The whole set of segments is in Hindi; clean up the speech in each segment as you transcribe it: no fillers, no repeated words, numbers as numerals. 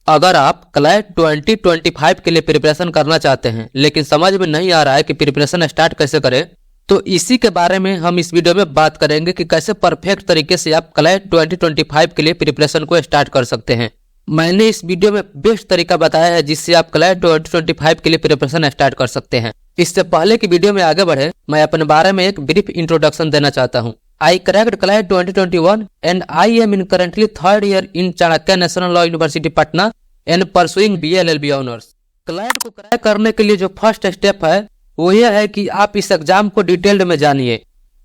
अगर आप क्लैट 2025 के लिए प्रिपरेशन करना चाहते हैं लेकिन समझ में नहीं आ रहा है कि प्रिपरेशन स्टार्ट कैसे करें, तो इसी के बारे में हम इस वीडियो में बात करेंगे कि कैसे परफेक्ट तरीके से आप क्लैट 2025 के लिए प्रिपरेशन को स्टार्ट कर सकते हैं। मैंने इस वीडियो में बेस्ट तरीका बताया है जिससे आप क्लैट 2025 के लिए प्रिपरेशन स्टार्ट कर सकते हैं। इससे पहले की वीडियो में आगे बढ़े, मैं अपने बारे में एक ब्रीफ इंट्रोडक्शन देना चाहता हूँ। I cracked CLAT 2021 and I am in currently third year in Chanakya National Law University Patna and pursuing BA LLB honors। CLAT को क्रैक करने के लिए जो फर्स्ट स्टेप है वो यह है कि आप इस एग्जाम को डिटेल्ड में जानिए।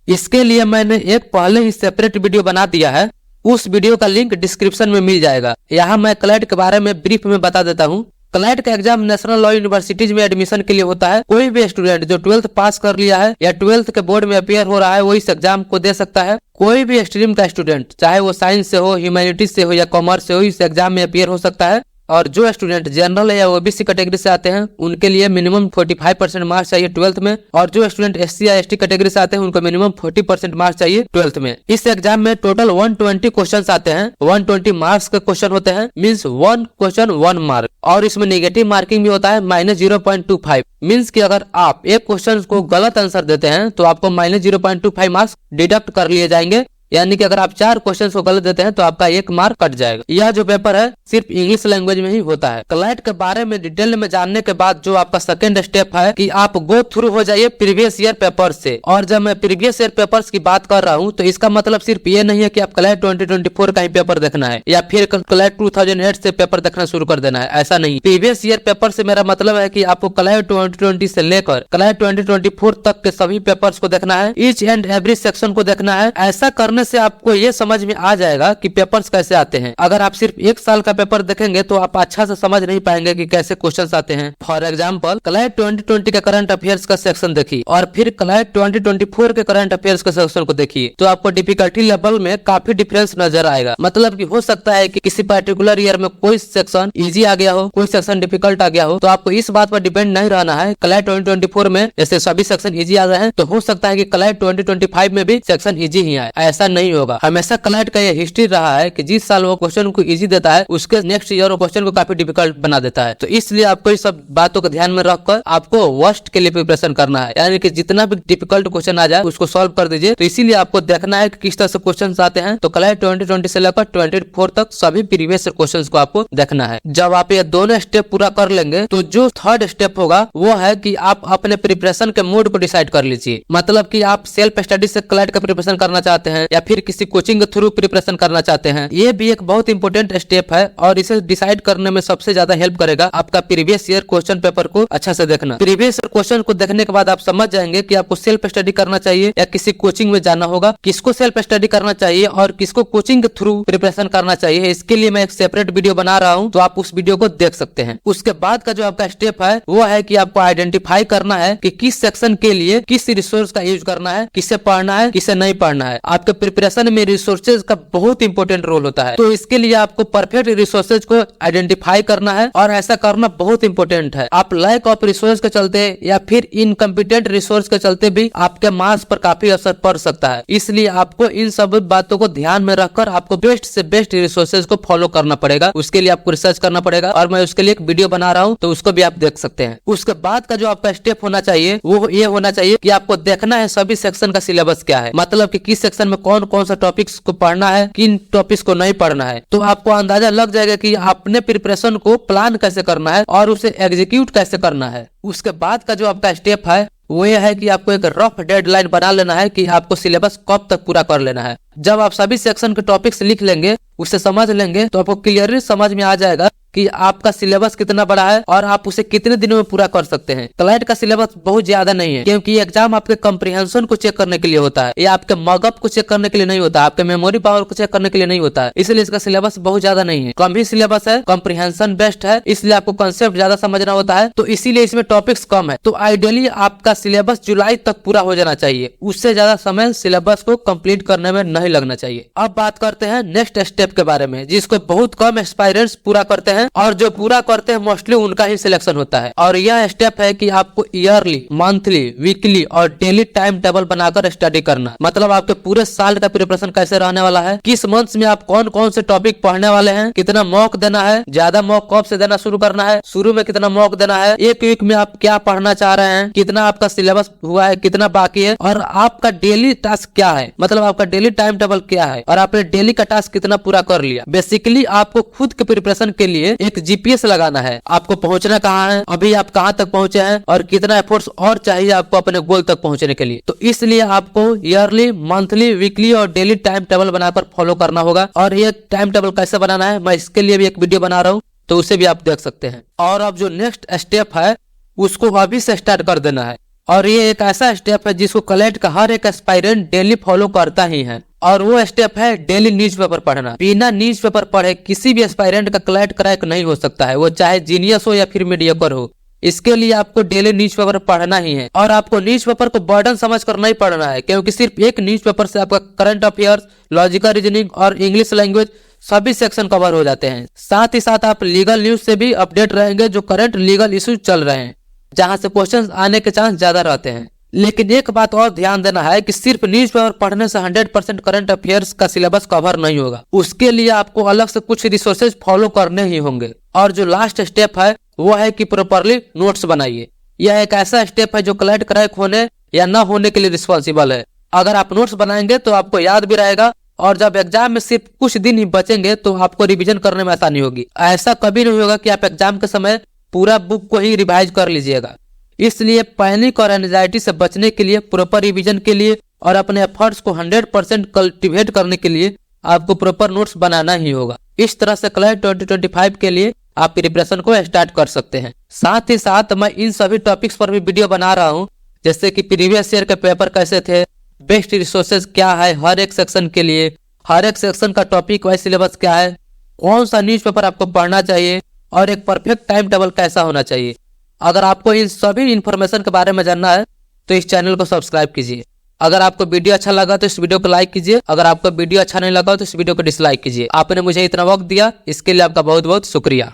इसके लिए मैंने एक पहले ही सेपरेट वीडियो बना दिया है, उस वीडियो का लिंक डिस्क्रिप्शन में मिल जाएगा। यहाँ मैं CLAT के बारे में ब्रीफ में बता देता हूँ। क्लैट का एग्जाम नेशनल लॉ यूनिवर्सिटीज में एडमिशन के लिए होता है। कोई भी स्टूडेंट जो 12th पास कर लिया है या 12th के बोर्ड में अपियर हो रहा है वो इस एग्जाम को दे सकता है। कोई भी स्ट्रीम का स्टूडेंट, चाहे वो साइंस से हो, ह्यूमैनिटीज से हो या कॉमर्स से हो, इस एग्जाम में अपियर हो सकता है। और जो स्टूडेंट जनरल या ओबीसी कैटेगरी से आते हैं उनके लिए मिनिमम 45% मार्क्स चाहिए 12th में, और जो स्टूडेंट एससी या एसटी कैटेगरी से आते हैं उनको मिनिमम 40% मार्क्स चाहिए 12th में। इस एग्जाम में टोटल 120 क्वेश्चंस आते हैं, 120 मार्क्स के क्वेश्चन होते हैं, मींस 1 क्वेश्चन 1 मार्क। और इसमें नेगेटिव मार्किंग भी होता है -0.25, मींस कि अगर आप एक क्वेश्चन को गलत आंसर देते हैं तो आपको -0.25 मार्क्स डिडक्ट कर लिए जाएंगे। यानी कि अगर आप 4 क्वेश्चन को गलत देते हैं तो आपका 1 मार्क कट जाएगा। यह जो पेपर है सिर्फ इंग्लिश लैंग्वेज में ही होता है। क्लैट के बारे में डिटेल में जानने के बाद जो आपका सेकंड स्टेप है कि आप गो थ्रू हो जाइए प्रीवियस ईयर पेपर से। और जब मैं प्रीवियस ईयर पेपर्स की बात कर रहा हूँ तो इसका मतलब सिर्फ ये नहीं है कि आप क्लैट 2024 का ही पेपर देखना है या फिर क्लैट 2008 से पेपर देखना शुरू कर देना है, ऐसा नहीं। प्रीवियस ईयर पेपर से मेरा मतलब है कि आपको क्लैट 2020 से लेकर क्लैट 2024 तक के सभी पेपर्स को देखना है, ईच एंड एवरी सेक्शन को देखना है। ऐसा करने से आपको ये समझ में आ जाएगा कि पेपर्स कैसे आते हैं। अगर आप सिर्फ 1 साल का पेपर देखेंगे तो आप अच्छा से समझ नहीं पाएंगे कि कैसे क्वेश्चंस आते हैं। फॉर एग्जांपल क्लैट 2020 के करंट अफेयर्स का सेक्शन देखिए और फिर क्लैट 2024 के करंट अफेयर्स के सेक्शन को देखिए तो आपको डिफिकल्टी लेवल में काफी डिफरेंस नजर आएगा। मतलब कि हो सकता है कि किसी पर्टिकुलर ईयर में कोई सेक्शन इजी आ गया हो, कोई सेक्शन डिफिकल्ट आ गया हो, तो आपको इस बात पर डिपेंड नहीं रहना है। क्लैट 2024 में जैसे सभी सेक्शन इजी आ रहे हैं तो हो सकता है कि क्लैट 2025 में भी सेक्शन इजी ही आए, ऐसा नहीं होगा। हमेशा क्लैट का ये हिस्ट्री रहा है कि जिस साल वो क्वेश्चन को इजी देता है उसके नेक्स्ट ईयर वो क्वेश्चन को काफी डिफिकल्ट बना देता है। तो इसलिए आपको इस सब बातों को ध्यान में रखकर आपको वर्स्ट के लिए प्रिपरेशन करना है, यानी कि जितना भी डिफिकल्ट क्वेश्चन आ जाए उसको सॉल्व कर दीजिए। तो इसीलिए आपको देखना है कि किस तरह से क्वेश्चन आते हैं। तो क्लैट 2020 से लेकर 24 तक सभी प्रीवियस क्वेश्चन को आपको देखना है। जब आप ये दोनों स्टेप पूरा कर लेंगे तो जो थर्ड स्टेप होगा वो है कि आप अपने प्रिपरेशन के मोड को डिसाइड कर लीजिए। मतलब कि आप सेल्फ स्टडी से क्लैट का प्रिपरेशन करना चाहते हैं या फिर किसी कोचिंग के थ्रू प्रिपरेशन करना चाहते हैं। ये भी एक बहुत इंपॉर्टेंट स्टेप है और इसे डिसाइड करने में सबसे ज्यादा हेल्प करेगा आपका प्रीवियस ईयर क्वेश्चन पेपर को अच्छा से देखना। प्रीवियस ईयर क्वेश्चन को देखने के बाद आप समझ जाएंगे कि आपको सेल्फ स्टडी करना चाहिए या किसी कोचिंग में जाना होगा, किसको सेल्फ स्टडी करना चाहिए और किसको कोचिंग के थ्रू प्रिपरेशन करना चाहिए। इसके लिए मैं एक सेपरेट वीडियो बना रहा हूँ तो आप उस वीडियो को देख सकते हैं। उसके बाद का जो आपका स्टेप है वो है कि आपको आइडेंटिफाई करना है कि किस सेक्शन के लिए किस रिसोर्स का यूज करना है, किसे पढ़ना है, किसे नहीं पढ़ना है। आपके प्रिपरेशन में रिसोर्सेज का बहुत इंपॉर्टेंट रोल होता है। तो इसके लिए आपको परफेक्ट रिसोर्सेज को आइडेंटिफाई करना है और ऐसा करना बहुत इंपॉर्टेंट है। आप लैक ऑफ रिसोर्स के चलते या फिर इनकम्पिटेंट रिसोर्स के चलते भी आपके मार्क्स पर काफी असर पड़ सकता है। इसलिए आपको इन सब बातों को ध्यान में रखकर आपको बेस्ट से बेस्ट रिसोर्सेज को फॉलो करना पड़ेगा। उसके लिए आपको रिसर्च करना पड़ेगा और मैं उसके लिए एक वीडियो बना रहा हूँ तो उसको भी आप देख सकते हैं। उसके बाद का जो आपका स्टेप होना चाहिए वो ये होना चाहिए कि आपको देखना है सभी सेक्शन का सिलेबस क्या है। मतलब कि किस सेक्शन में कौन कौन सा टॉपिक्स को पढ़ना है, किन टॉपिक्स को नहीं पढ़ना है। तो आपको अंदाजा लग जाएगा कि अपने प्रिपरेशन को प्लान कैसे करना है और उसे एग्जीक्यूट कैसे करना है। उसके बाद का जो आपका स्टेप है वो ये है कि आपको एक रफ डेडलाइन बना लेना है कि आपको सिलेबस कब तक पूरा कर लेना है। जब आप सभी सेक्शन के टॉपिक्स लिख लेंगे, उसे समझ लेंगे, तो आपको क्लियरली समझ में आ जाएगा कि आपका सिलेबस कितना बड़ा है और आप उसे कितने दिनों में पूरा कर सकते हैं। क्लैट का सिलेबस बहुत ज्यादा नहीं है क्योंकि एग्जाम आपके कॉम्प्रिहेंशन को चेक करने के लिए होता है या आपके मॉकअप को चेक करने के लिए नहीं होता, आपके मेमोरी पावर को चेक करने के लिए नहीं होता है। इसलिए इसका सिलेबस बहुत ज्यादा नहीं है, कम ही सिलेबस है, कॉम्प्रिहेंशन बेस्ड है, इसलिए आपको कंसेप्ट ज्यादा समझना होता है। तो इसीलिए इसमें टॉपिक्स कम है। तो आइडियली आपका सिलेबस जुलाई तक पूरा हो जाना चाहिए, उससे ज्यादा समय सिलेबस को कंप्लीट करने में नहीं लगना चाहिए। अब बात करते हैं नेक्स्ट स्टेप के बारे में जिसको बहुत कम एस्पायरेंट्स पूरा करते हैं हैं और जो पूरा करते हैं मोस्टली उनका ही सिलेक्शन होता है। और यह स्टेप है कि आपको ईयरली, मंथली, वीकली और डेली टाइम टेबल बनाकर स्टडी करना। मतलब आपके पूरे साल का प्रिपरेशन कैसे रहने वाला है, किस मंथ्स में आप कौन कौन से टॉपिक पढ़ने वाले हैं, कितना मॉक देना है, ज्यादा मॉक कब से देना शुरू करना है, शुरू में कितना मॉक देना है, एक वीक में आप क्या पढ़ना चाह रहे हैं, कितना आपका सिलेबस हुआ है, कितना बाकी है, और आपका डेली टास्क क्या है, मतलब आपका डेली टाइम टेबल क्या है, और आपने डेली का टास्क कितना पूरा कर लिया। बेसिकली आपको खुद के प्रिपरेशन के लिए एक जीपीएस लगाना है। आपको पहुंचना कहाँ है, अभी आप कहाँ तक पहुंचे हैं और कितना एफर्ट्स और चाहिए आपको अपने गोल तक पहुंचने के लिए। तो इसलिए आपको ईयरली, मंथली, वीकली और डेली टाइम टेबल बनाकर फॉलो करना होगा। और ये टाइम टेबल कैसे बनाना है मैं इसके लिए भी एक वीडियो बना रहा हूँ, तो उसे भी आप देख सकते हैं। और अब जो नेक्स्ट स्टेप है उसको अभी से स्टार्ट कर देना है। और ये एक ऐसा स्टेप है जिसको कलेक्ट का हर एक एस्पायरेंट डेली फॉलो करता ही है, और वो स्टेप है डेली न्यूज़पेपर पढ़ना। बिना न्यूज़पेपर पढ़े किसी भी एस्पायरेंट का कलेक्ट क्रैक नहीं हो सकता है, वो चाहे जीनियस हो या फिर मीडियोकर हो। इसके लिए आपको डेली न्यूज़पेपर पढ़ना ही है। और आपको न्यूज़पेपर को बर्डन समझकर नहीं पढ़ना है, क्योंकि सिर्फ एक न्यूज़पेपर से आपका करंट अफेयर्स, लॉजिकल रीजनिंग और इंग्लिश लैंग्वेज सभी सेक्शन कवर हो जाते हैं। साथ ही साथ आप लीगल न्यूज से भी अपडेट रहेंगे, जो करंट लीगल इश्यूज चल रहे हैं, जहां से क्वेश्चंस आने के चांस ज्यादा रहते हैं। लेकिन एक बात और ध्यान देना है कि सिर्फ न्यूज़पेपर पढ़ने से 100% करंट अफेयर्स का सिलेबस कवर नहीं होगा। उसके लिए आपको अलग से कुछ रिसोर्सेज फॉलो करने ही होंगे। और जो लास्ट स्टेप है वो है कि प्रॉपरली नोट्स बनाइए। यह एक ऐसा स्टेप है जो कलेक्ट क्रैक होने या न होने के लिए रिस्पॉन्सिबल है। अगर आप नोट्स बनाएंगे तो आपको याद भी रहेगा, और जब एग्जाम में सिर्फ कुछ दिन ही बचेंगे तो आपको रिवीजन करने में आसानी होगी। ऐसा कभी नहीं होगा कि आप एग्जाम के समय पूरा बुक को ही रिवाइज कर लीजिएगा। इसलिए पैनिक और एंजाइटी से बचने के लिए, प्रॉपर रिवीजन के लिए और अपने एफर्ट्स को 100% कल्टीवेट करने के लिए आपको प्रॉपर नोट्स बनाना ही होगा। इस तरह से क्लैट 2025 के लिए आप प्रिपरेशन को स्टार्ट कर सकते हैं। साथ ही साथ मैं इन सभी टॉपिक्स पर भी वीडियो बना रहा हूँ, जैसे कि प्रीवियस ईयर के पेपर कैसे थे, बेस्ट रिसोर्सेज क्या है हर एक सेक्शन के लिए, हर एक सेक्शन का टॉपिक वाइज सिलेबस क्या है, कौन सा न्यूज़पेपर आपको पढ़ना चाहिए, और एक परफेक्ट टाइम टेबल कैसा होना चाहिए। अगर आपको इन सभी इन्फॉर्मेशन के बारे में जानना है तो इस चैनल को सब्सक्राइब कीजिए। अगर आपको वीडियो अच्छा लगा तो इस वीडियो को लाइक कीजिए। अगर आपको वीडियो अच्छा नहीं लगा तो इस वीडियो को डिसलाइक कीजिए। आपने मुझे इतना वक्त दिया, इसके लिए आपका बहुत बहुत शुक्रिया।